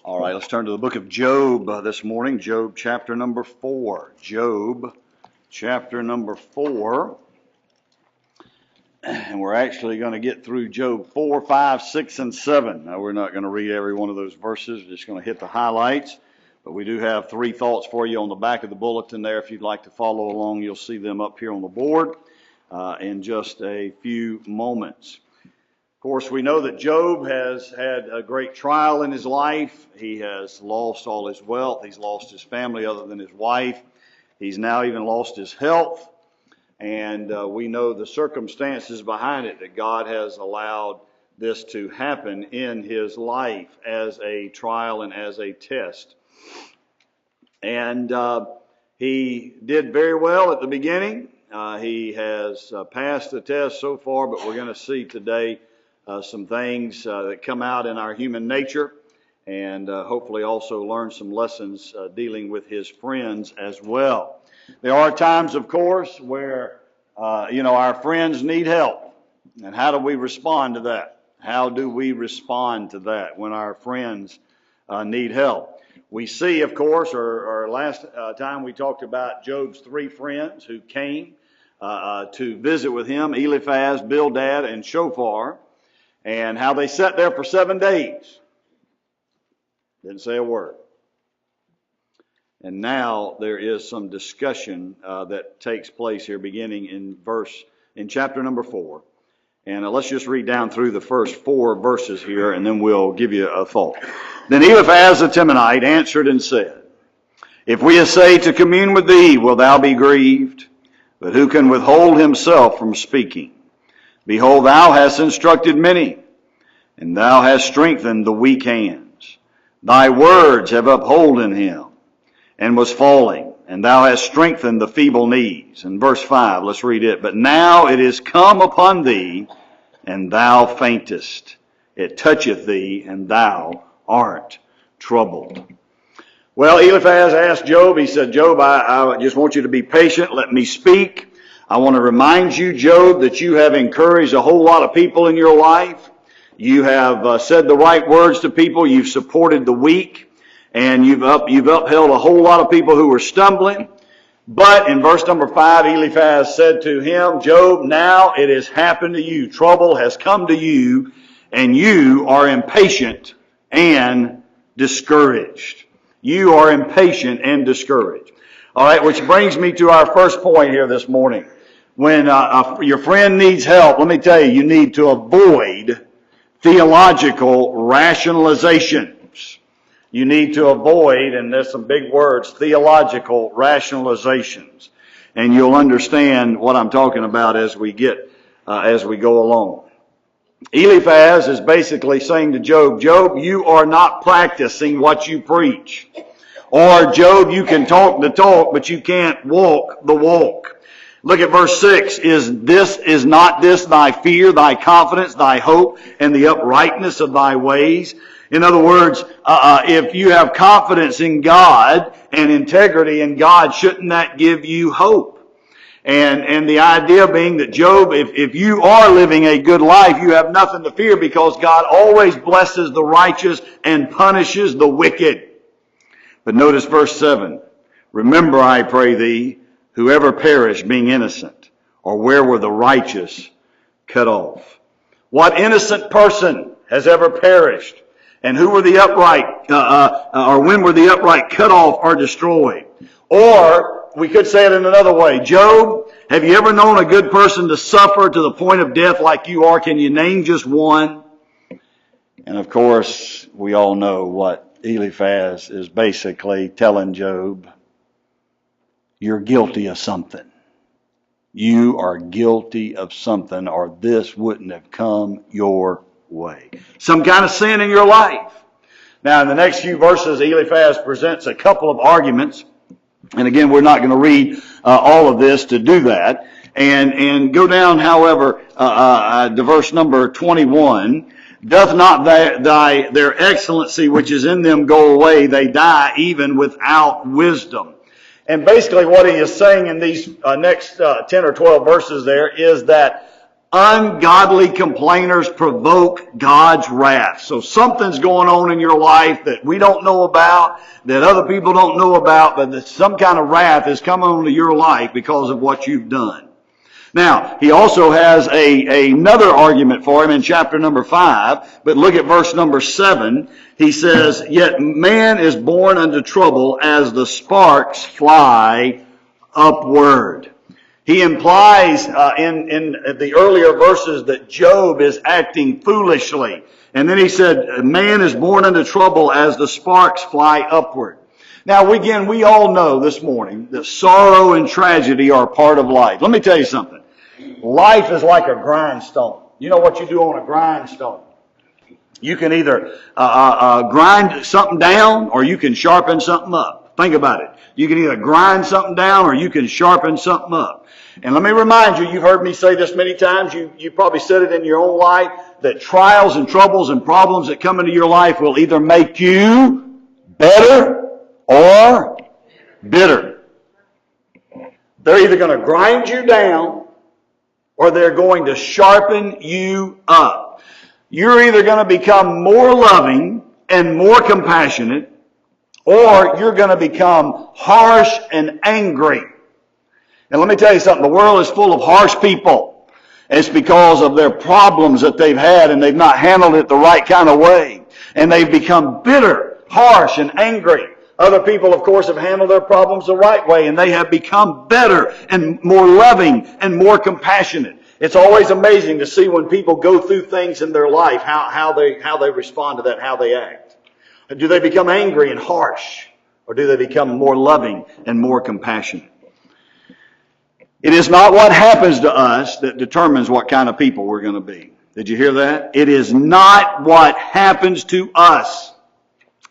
All right, let's turn to the book of Job this morning. Job chapter number 4. Job chapter number 4. And we're actually going to get through Job 4, 5, 6, and 7. Now, we're not going to read every one of those verses. We're just going to hit the highlights. But we do have 3 thoughts for you on the back of the bulletin there. If you'd like to follow along, you'll see them up here on the board in just a few moments. Of course, we know that Job has had a great trial in his life. He has lost all his wealth. He's lost his family other than his wife. He's now even lost his health. And we know the circumstances behind it, that God has allowed this to happen in his life as a trial and as a test. And he did very well at the beginning. He has passed the test so far, but we're going to see today some things that come out in our human nature, and hopefully also learn some lessons dealing with his friends as well. There are times, of course, where our friends need help. And how do we respond to that? How do we respond to that when our friends need help? We see, of course, or last time we talked about Job's 3 friends who came to visit with him, Eliphaz, Bildad, and Shofar, and how they sat there for 7 days. Didn't say a word. And now there is some discussion that takes place here beginning in chapter number 4. And let's just read down through the first 4 verses here, and then we'll give you a thought. Then Eliphaz the Temanite answered and said, If we essay to commune with thee, wilt thou be grieved? But who can withhold himself from speaking? Behold, thou hast instructed many, and thou hast strengthened the weak hands. Thy words have upholden him, and was falling, and thou hast strengthened the feeble knees. And verse 5, let's read it. But now it is come upon thee, and thou faintest. It toucheth thee, and thou art troubled. Well, Eliphaz asked Job, he said, Job, I just want you to be patient. Let me speak. I want to remind you, Job, that you have encouraged a whole lot of people in your life. You have said the right words to people. You've supported the weak. And you've upheld a whole lot of people who were stumbling. But in verse number 5, Eliphaz said to him, Job, now it has happened to you. Trouble has come to you, and you are impatient and discouraged. You are impatient and discouraged. All right, which brings me to our first point here this morning. When your friend needs help, let me tell you, you need to avoid theological rationalizations. You need to avoid, and there's some big words, theological rationalizations. And you'll understand what I'm talking about as we go along. Eliphaz is basically saying to Job, Job, you are not practicing what you preach. Or, Job, you can talk the talk, but you can't walk the walk. Look at verse 6. Is not this thy fear, thy confidence, thy hope, and the uprightness of thy ways? In other words, if you have confidence in God and integrity in God, shouldn't that give you hope? And the idea being that Job, if you are living a good life, you have nothing to fear because God always blesses the righteous and punishes the wicked. But notice verse 7. Remember, I pray thee, whoever perished being innocent, or where were the righteous cut off? What innocent person has ever perished? And who were the upright, or when were the upright cut off or destroyed? Or, we could say it in another way. Job, have you ever known a good person to suffer to the point of death like you are? Can you name just one? And of course, we all know what Eliphaz is basically telling Job. You're guilty of something. You are guilty of something, or this wouldn't have come your way. Some kind of sin in your life. Now, in the next few verses, Eliphaz presents a couple of arguments. And again, we're not going to read all of this to do that. And go down, however, to verse number 21. Doth not their excellency which is in them go away? They die even without wisdom. And basically what he is saying in these next 10 or 12 verses there is that Ungodly complainers provoke God's wrath. So something's going on in your life that we don't know about, that other people don't know about, but that some kind of wrath is coming onto your life because of what you've done. Now, he also has another argument for him in chapter number 5, but look at verse number 7. He says, "Yet man is born unto trouble as the sparks fly upward." He implies in the earlier verses that Job is acting foolishly. And then he said, man is born unto trouble as the sparks fly upward. Now, again, we all know this morning that sorrow and tragedy are a part of life. Let me tell you something. Life is like a grindstone. You know what you do on a grindstone? You can either grind something down or you can sharpen something up. Think about it. You can either grind something down or you can sharpen something up. And let me remind you, you've heard me say this many times, you probably said it in your own life, that trials and troubles and problems that come into your life will either make you better or bitter. They're either going to grind you down or they're going to sharpen you up. You're either going to become more loving and more compassionate, or you're going to become harsh and angry. And let me tell you something, the world is full of harsh people. It's because of their problems that they've had and they've not handled it the right kind of way. And they've become bitter, harsh, and angry. Other people, of course, have handled their problems the right way and they have become better and more loving and more compassionate. It's always amazing to see when people go through things in their life, how they respond to that, how they act. Do they become angry and harsh, or do they become more loving and more compassionate? It is not what happens to us that determines what kind of people we're going to be. Did you hear that? It is not what happens to us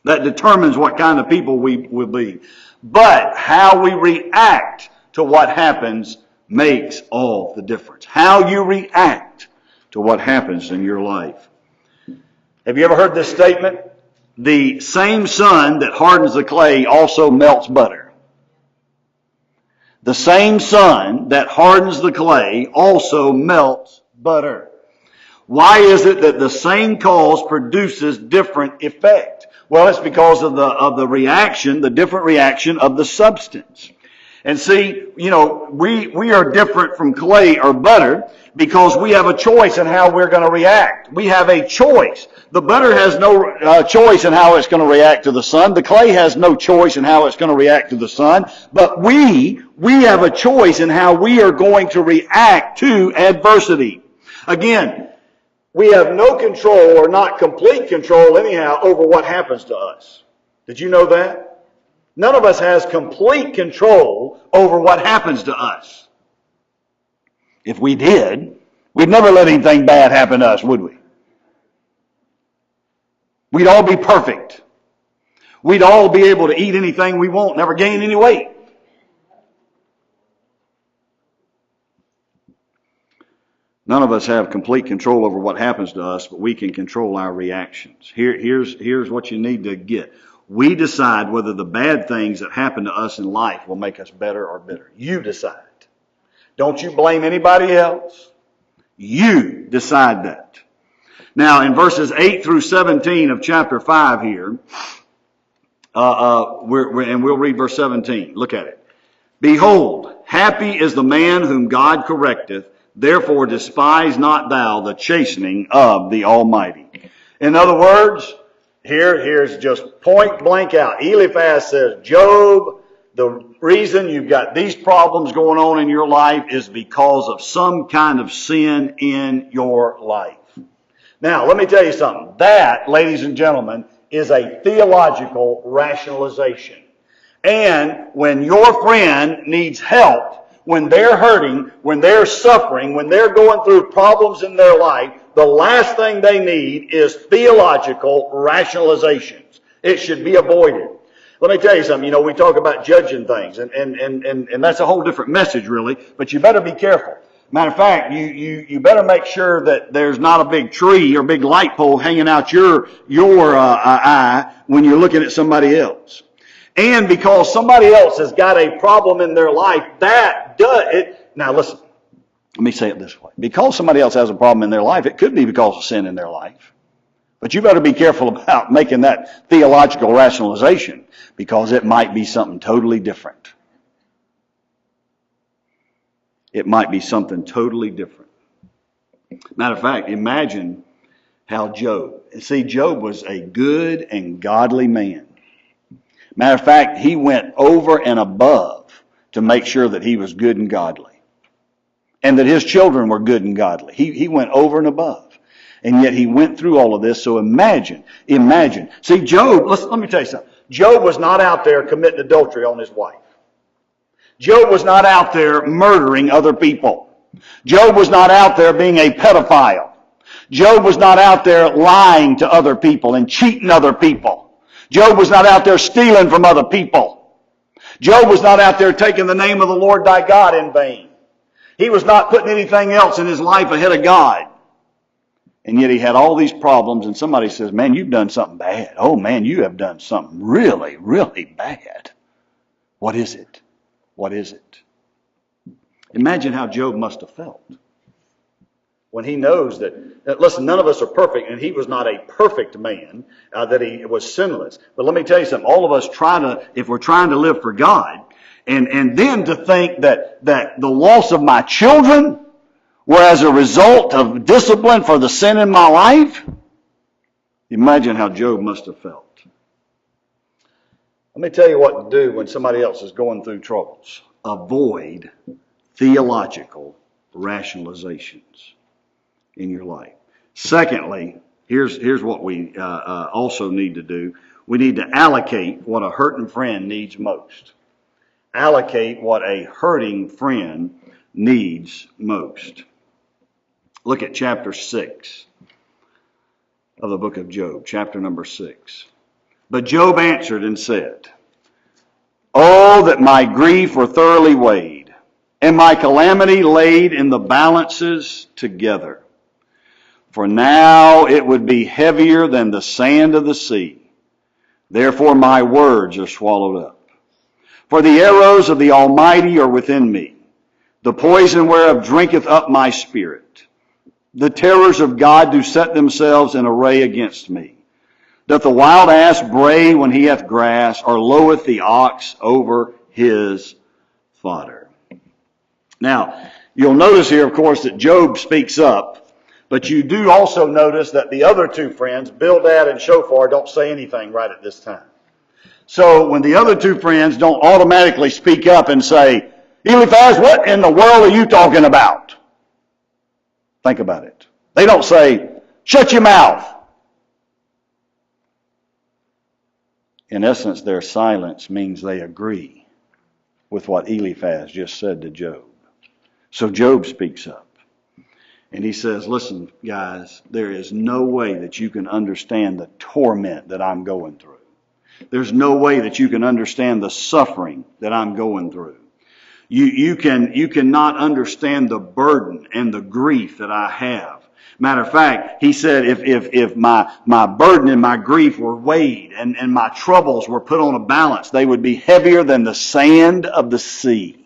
that determines what kind of people we will be. But how we react to what happens makes all the difference. How you react to what happens in your life. Have you ever heard this statement? The same sun that hardens the clay also melts butter. The same sun that hardens the clay also melts butter. Why is it that the same cause produces different effect? Well, it's because of the reaction, the different reaction of the substance. And see, you know, we are different from clay or butter because we have a choice in how we're going to react. We have a choice. The butter has no choice in how it's going to react to the sun. The clay has no choice in how it's going to react to the sun. But we have a choice in how we are going to react to adversity. Again, we have no control, or not complete control anyhow, over what happens to us. Did you know that? None of us has complete control over what happens to us. If we did, we'd never let anything bad happen to us, would we? We'd all be perfect. We'd all be able to eat anything we want, never gain any weight. None of us have complete control over what happens to us, but we can control our reactions. Here's what you need to get. We decide whether the bad things that happen to us in life will make us better or bitter. You decide. Don't you blame anybody else. You decide that. Now, in verses 8 through 17 of chapter 5 here, and we'll read verse 17. Look at it. Behold, happy is the man whom God correcteth. Therefore despise not thou the chastening of the Almighty. In other words, here's just point blank out. Eliphaz says, Job, the reason you've got these problems going on in your life is because of some kind of sin in your life. Now, let me tell you something. That, ladies and gentlemen, is a theological rationalization. And when your friend needs help, when they're hurting, when they're suffering, when they're going through problems in their life, the last thing they need is theological rationalizations. It should be avoided. Let me tell you something. You know, we talk about judging things, and that's a whole different message, really. But you better be careful. Matter of fact, you better make sure that there's not a big tree or big light pole hanging out your eye when you're looking at somebody else. And because somebody else has got a problem in their life, that does it. Now listen, Let me say it this way. Because somebody else has a problem in their life, it could be because of sin in their life. But you better be careful about making that theological rationalization, because it might be something totally different. It might be something totally different. Matter of fact, imagine how Job, Job was a good and godly man. Matter of fact, he went over and above to make sure that he was good and godly, and that his children were good and godly. He went over and above. And yet he went through all of this. So imagine. See, Job, let me tell you something. Job was not out there committing adultery on his wife. Job was not out there murdering other people. Job was not out there being a pedophile. Job was not out there lying to other people and cheating other people. Job was not out there stealing from other people. Job was not out there taking the name of the Lord thy God in vain. He was not putting anything else in his life ahead of God. And yet he had all these problems, and somebody says, man, you've done something bad. Oh, man, you have done something really, really bad. What is it? What is it? Imagine how Job must have felt when he knows that, listen, none of us are perfect, and he was not a perfect man, that he was sinless. But let me tell you something. All of us if we're trying to live for God, and then to think that the loss of my children were as a result of discipline for the sin in my life, imagine how Job must have felt. Let me tell you what to do when somebody else is going through troubles. Avoid theological rationalizations in your life. Secondly, here's what we also need to do. We need to allocate what a hurting friend needs most. Allocate what a hurting friend needs most. Look at chapter 6 of the book of Job, chapter number 6. But Job answered and said, oh, that my grief were thoroughly weighed, and my calamity laid in the balances together. For now it would be heavier than the sand of the sea. Therefore my words are swallowed up. For the arrows of the Almighty are within me, the poison whereof drinketh up my spirit. The terrors of God do set themselves in array against me. Doth the wild ass bray when he hath grass, or loweth the ox over his fodder? Now, you'll notice here, of course, that Job speaks up, but you do also notice that the other two friends, Bildad and Shofar, don't say anything right at this time. So when the other two friends don't automatically speak up and say, Eliphaz, what in the world are you talking about? Think about it. They don't say, shut your mouth. In essence, their silence means they agree with what Eliphaz just said to Job. So Job speaks up. And he says, listen, guys, there is no way that you can understand the torment that I'm going through. There's no way that you can understand the suffering that I'm going through. You cannot understand the burden and the grief that I have. Matter of fact, he said, if my burden and my grief were weighed and my troubles were put on a balance, they would be heavier than the sand of the sea.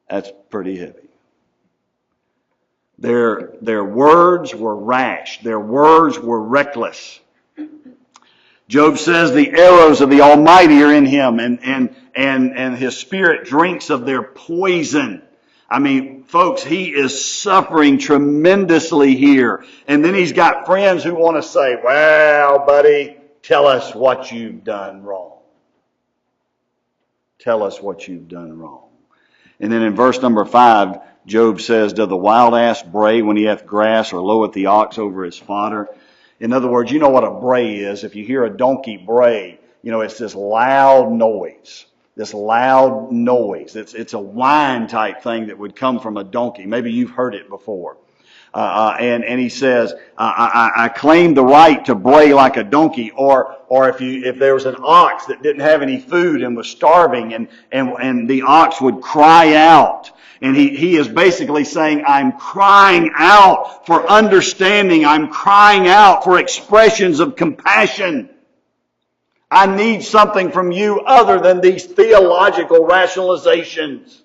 That's pretty heavy. Their words were rash. Their words were reckless. Job says the arrows of the Almighty are in him, and his spirit drinks of their poison. I mean, folks, he is suffering tremendously here. And then he's got friends who want to say, well, buddy, tell us what you've done wrong. Tell us what you've done wrong. And then in verse number 5, Job says, doth the wild ass bray when he hath grass, or loweth the ox over his fodder? In other words, you know what a bray is. If you hear a donkey bray, you know, it's this loud noise. This loud noise. It's a whine type thing that would come from a donkey. Maybe you've heard it before. And he says, I claim the right to bray like a donkey, or if there was an ox that didn't have any food and was starving, and the ox would cry out. And he is basically saying, I'm crying out for understanding. I'm crying out for expressions of compassion. I need something from you other than these theological rationalizations.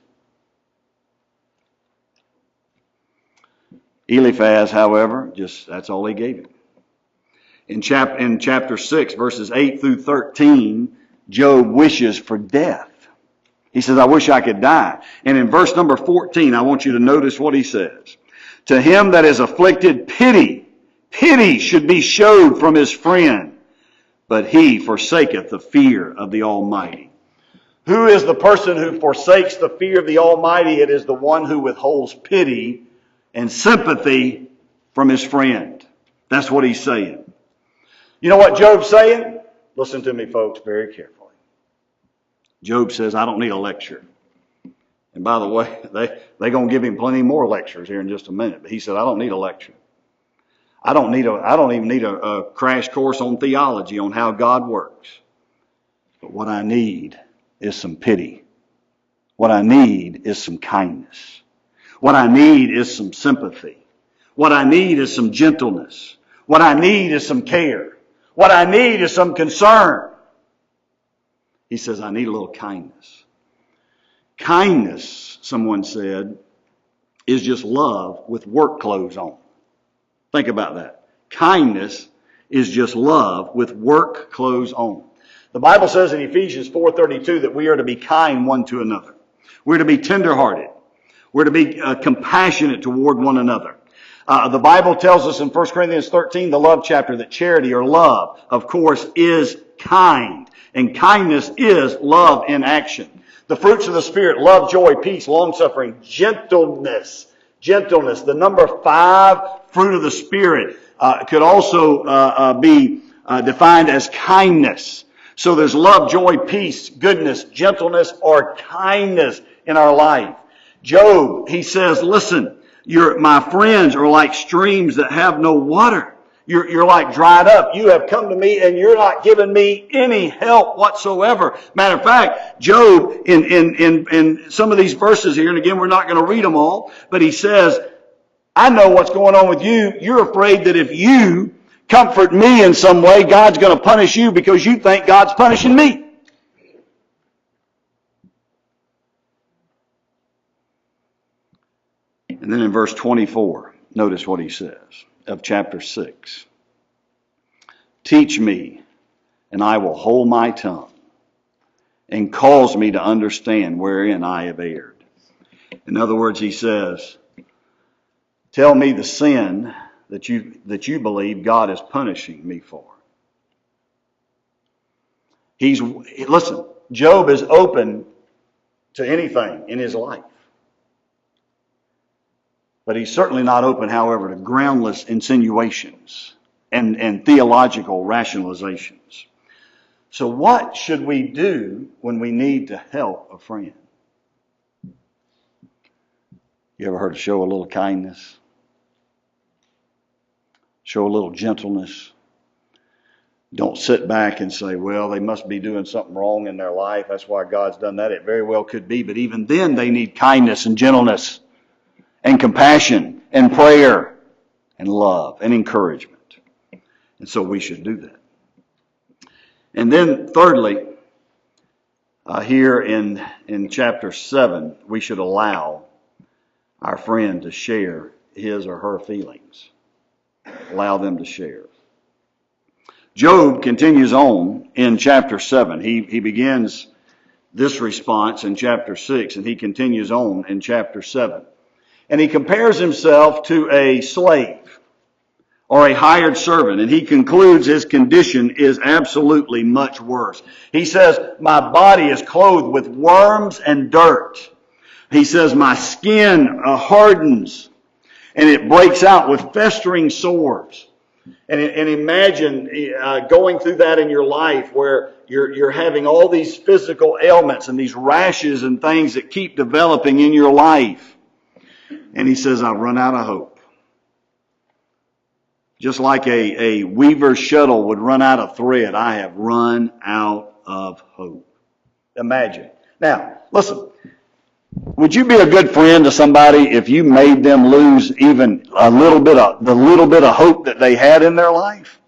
Eliphaz, however, that's all he gave him. In chapter 6, verses 8 through 13, Job wishes for death. He says, I wish I could die. And in verse number 14, I want you to notice what he says. To him that is afflicted, pity should be showed from his friend, but he forsaketh the fear of the Almighty. Who is the person who forsakes the fear of the Almighty? It is the one who withholds pity and sympathy from his friend. That's what he's saying. You know what Job's saying? Listen to me, folks, very carefully. Job says, I don't need a lecture. And by the way, they're going to give him plenty more lectures here in just a minute. But he said, I don't need a lecture. I don't even need a crash course on theology on how God works. But what I need is some pity. What I need is some kindness. What I need is some sympathy. What I need is some gentleness. What I need is some care. What I need is some concern. He says, I need a little kindness. Kindness, someone said, is just love with work clothes on. Think about that. Kindness is just love with work clothes on. The Bible says in Ephesians 4:32 that we are to be kind one to another. We're to be tenderhearted. We're to be compassionate toward one another. The Bible tells us in 1 Corinthians 13, the love chapter, that charity or love, of course, is kind. And kindness is love in action. The fruits of the Spirit, love, joy, peace, long-suffering, gentleness. Gentleness, the number 5 fruit of the Spirit, could also be defined as kindness. So there's love, joy, peace, goodness, gentleness, or kindness in our life. Job, he says, listen, my friends are like streams that have no water. You're like dried up. You have come to me and you're not giving me any help whatsoever. Matter of fact, Job, in some of these verses here, and again, we're not going to read them all, but he says, I know what's going on with you. You're afraid that if you comfort me in some way, God's going to punish you because you think God's punishing me. And then in verse 24, notice what he says of chapter 6. Teach me, and I will hold my tongue, and cause me to understand wherein I have erred. In other words, he says, tell me the sin that you believe God is punishing me for. Listen, Job is open to anything in his life. But he's certainly not open, however, to groundless insinuations and theological rationalizations. So what should we do when we need to help a friend? You ever heard of show a little kindness? Show a little gentleness? Don't sit back and say, well, they must be doing something wrong in their life. That's why God's done that. It very well could be. But even then, they need kindness and gentleness and compassion and prayer and love and encouragement. And so we should do that. And then thirdly, here in chapter 7, we should allow our friend to share his or her feelings. Allow them to share. Job continues on in chapter 7. He begins this response in chapter 6, and he continues on in chapter 7. And he compares himself to a slave or a hired servant. And he concludes his condition is absolutely much worse. He says, my body is clothed with worms and dirt. He says, my skin hardens and it breaks out with festering sores. And imagine going through that in your life where you're having all these physical ailments and these rashes and things that keep developing in your life. And he says, I've run out of hope. Just like a weaver's shuttle would run out of thread, I have run out of hope. Imagine. Now, listen. Would you be a good friend to somebody if you made them lose even the little bit of hope that they had in their life?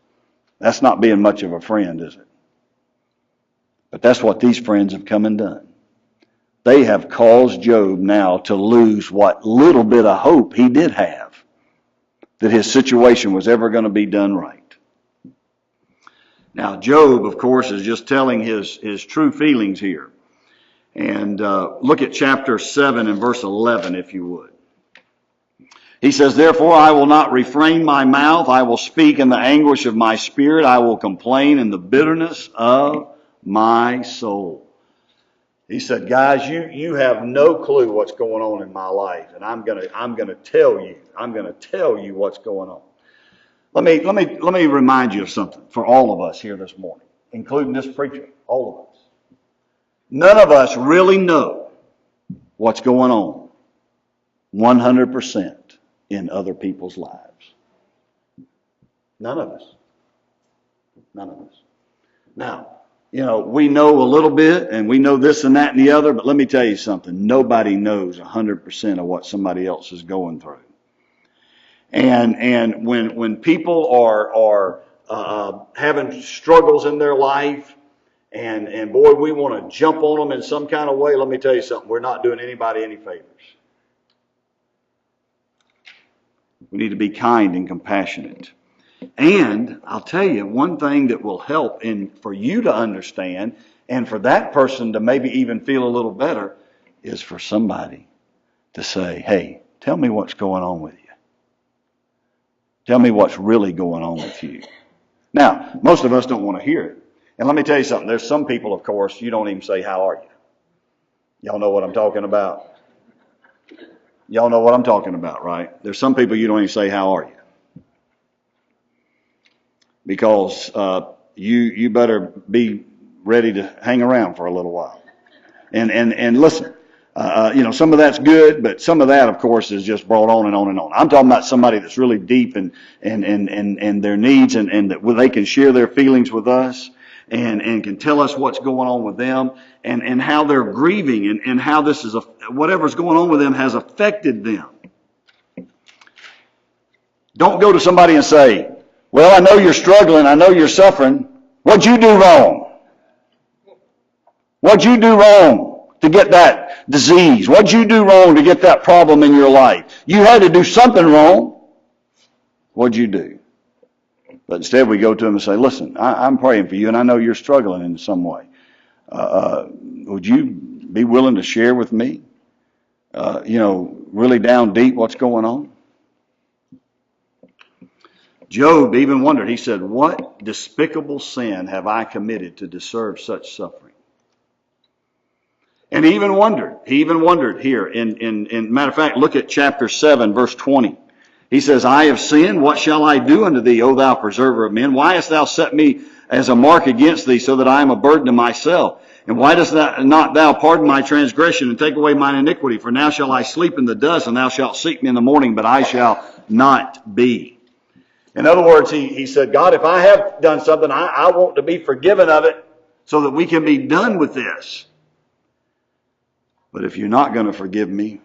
That's not being much of a friend, is it? But that's what these friends have come and done. They have caused Job now to lose what little bit of hope he did have. that his situation was ever going to be done right. Now, Job, of course, is just telling his true feelings here. And look at chapter 7 and verse 11, if you would. He says, therefore I will not refrain my mouth. I will speak in the anguish of my spirit. I will complain in the bitterness of my soul. He said, guys, you have no clue what's going on in my life, and I'm gonna tell you. I'm gonna tell you what's going on. Let me remind you of something for all of us here this morning, including this preacher, all of us. None of us really know what's going on 100% in other people's lives. None of us. None of us. Now, we know a little bit, and we know this and that and the other, but let me tell you something. Nobody knows 100% of what somebody else is going through. And when people are having struggles in their life, and boy, we want to jump on them in some kind of way, let me tell you something. We're not doing anybody any favors. We need to be kind and compassionate. And I'll tell you, one thing that will help for you to understand and for that person to maybe even feel a little better is for somebody to say, hey, tell me what's going on with you. Tell me what's really going on with you. Now, most of us don't want to hear it. And let me tell you something. There's some people, of course, you don't even say, how are you? Y'all know what I'm talking about? Y'all know what I'm talking about, right? There's some people you don't even say, how are you? Because you better be ready to hang around for a little while. And listen, some of that's good, but some of that, of course, is just brought on and on and on. I'm talking about somebody that's really deep in their needs and that they can share their feelings with us and can tell us what's going on with them and how they're grieving and how this is whatever's going on with them has affected them. Don't go to somebody and say, well, I know you're struggling. I know you're suffering. What'd you do wrong? What'd you do wrong to get that disease? What'd you do wrong to get that problem in your life? You had to do something wrong. What'd you do? But instead we go to them and say, listen, I'm praying for you and I know you're struggling in some way. Would you be willing to share with me, really down deep what's going on? Job even wondered, he said, what despicable sin have I committed to deserve such suffering? And he even wondered here in matter of fact, look at chapter 7, verse 20. He says, I have sinned, what shall I do unto thee, O thou preserver of men? Why hast thou set me as a mark against thee, so that I am a burden to myself? And why dost not thou pardon my transgression and take away mine iniquity? For now shall I sleep in the dust, and thou shalt seek me in the morning, but I shall not be. In other words, he said, God, if I have done something, I want to be forgiven of it so that we can be done with this. But if you're not going to forgive me,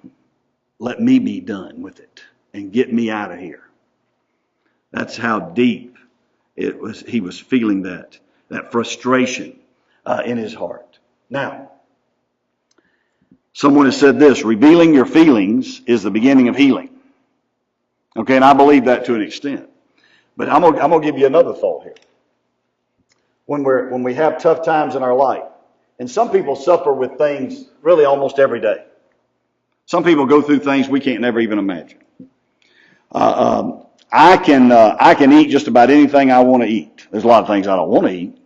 let me be done with it and get me out of here. That's how deep it was. He was feeling that frustration in his heart. Now, someone has said this, revealing your feelings is the beginning of healing. Okay, and I believe that to an extent. But I'm gonna give you another thought here. When we have tough times in our life, and some people suffer with things really almost every day. Some people go through things we can't never even imagine. I can eat just about anything I want to eat. There's a lot of things I don't want to eat.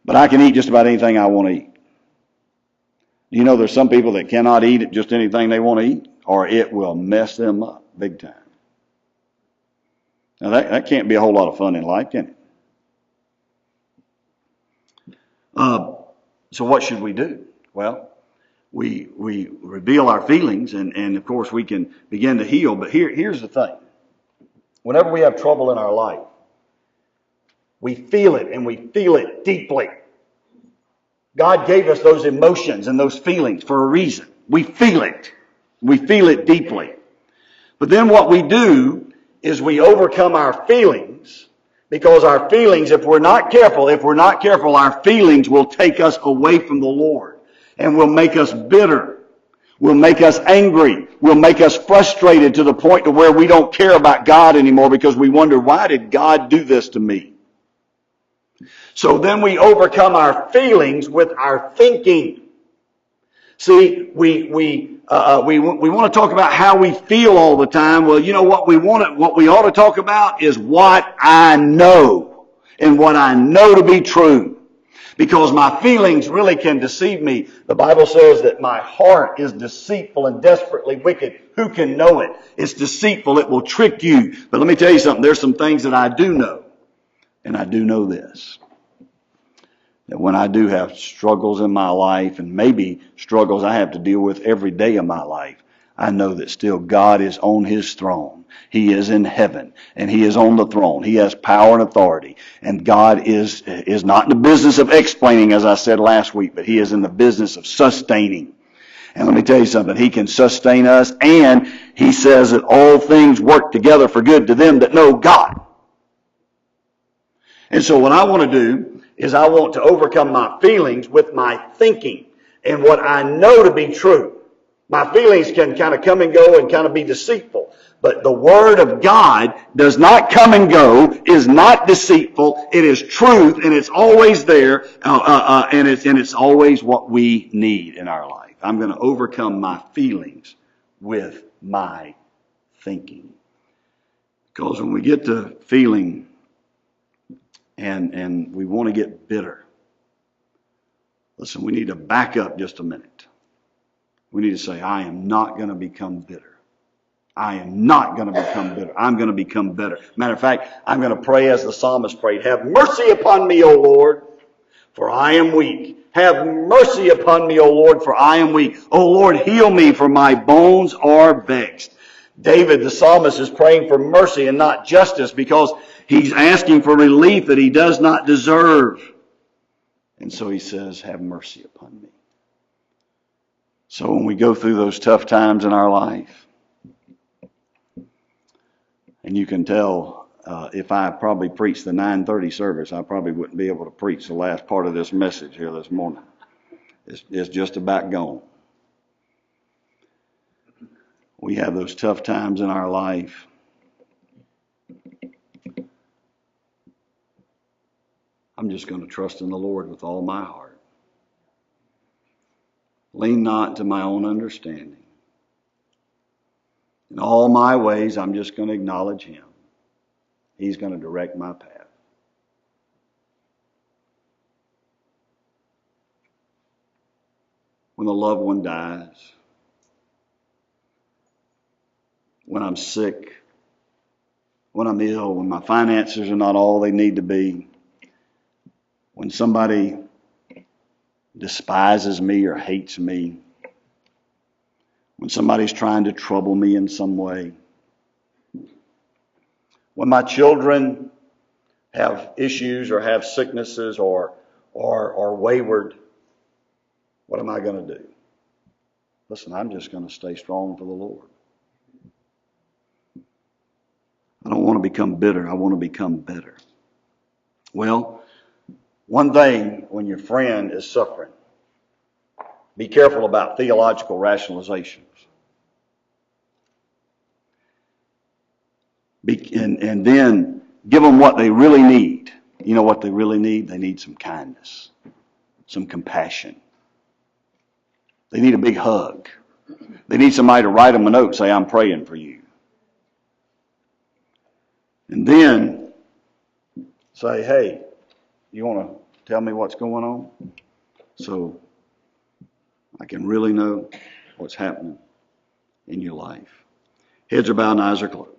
But I can eat just about anything I want to eat. You know, there's some people that cannot eat just anything they want to eat, or it will mess them up big time. Now that can't be a whole lot of fun in life, can it? So what should we do? Well, we reveal our feelings, and of course we can begin to heal. But here's the thing: whenever we have trouble in our life, we feel it, and we feel it deeply. God gave us those emotions and those feelings for a reason. We feel it. We feel it deeply. But then what we do is we overcome our feelings, because our feelings, if we're not careful, our feelings will take us away from the Lord and will make us bitter. will make us angry, will make us frustrated to the point to where we don't care about God anymore because we wonder, why did God do this to me? So then we overcome our feelings with our thinking. See, we want to talk about how we feel all the time. Well, you know what we ought to talk about is what I know and what I know to be true. Because my feelings really can deceive me. The Bible says that my heart is deceitful and desperately wicked. Who can know it? It's deceitful. It will trick you. But let me tell you something. There's some things that I do know. And I do know this. That when I do have struggles in my life, and maybe struggles I have to deal with every day of my life, I know that still God is on His throne. He is in heaven, and He is on the throne. He has power and authority. And God is not in the business of explaining, as I said last week, but He is in the business of sustaining. And let me tell you something. He can sustain us, and He says that all things work together for good to them that know God. And so what I want to do is I want to overcome my feelings with my thinking and what I know to be true. My feelings can kind of come and go and kind of be deceitful. But the Word of God does not come and go, is not deceitful. It is truth, and it's always there, and it's always what we need in our life. I'm going to overcome my feelings with my thinking. Because when we get to feeling and we want to get bitter, listen, we need to back up just a minute. We need to say, I am not going to become bitter. I am not going to become bitter. I'm going to become better. Matter of fact, I'm going to pray as the psalmist prayed. Have mercy upon me, O Lord, for I am weak. Have mercy upon me, O Lord, for I am weak. O Lord, heal me, for my bones are vexed. David, the psalmist, is praying for mercy and not justice because he's asking for relief that he does not deserve. And so he says, have mercy upon me. So when we go through those tough times in our life, and you can tell if I probably preached the 9:30 service, I probably wouldn't be able to preach the last part of this message here this morning. It's just about gone. We have those tough times in our life. I'm just going to trust in the Lord with all my heart. Lean not to my own understanding. In all my ways, I'm just going to acknowledge Him. He's going to direct my path. When a loved one dies, when I'm sick, when I'm ill, when my finances are not all they need to be, when somebody despises me or hates me, when somebody's trying to trouble me in some way, when my children have issues or have sicknesses or wayward, what am I going to do? Listen, I'm just going to stay strong for the Lord. I don't want to become bitter. I want to become better. Well, one thing when your friend is suffering, be careful about theological rationalizations. And then give them what they really need. You know what they really need? They need some kindness, some compassion. They need a big hug. They need somebody to write them a note and say, I'm praying for you. And then say, hey, you want to tell me what's going on? So I can really know what's happening in your life. Heads are bowed and eyes are closed.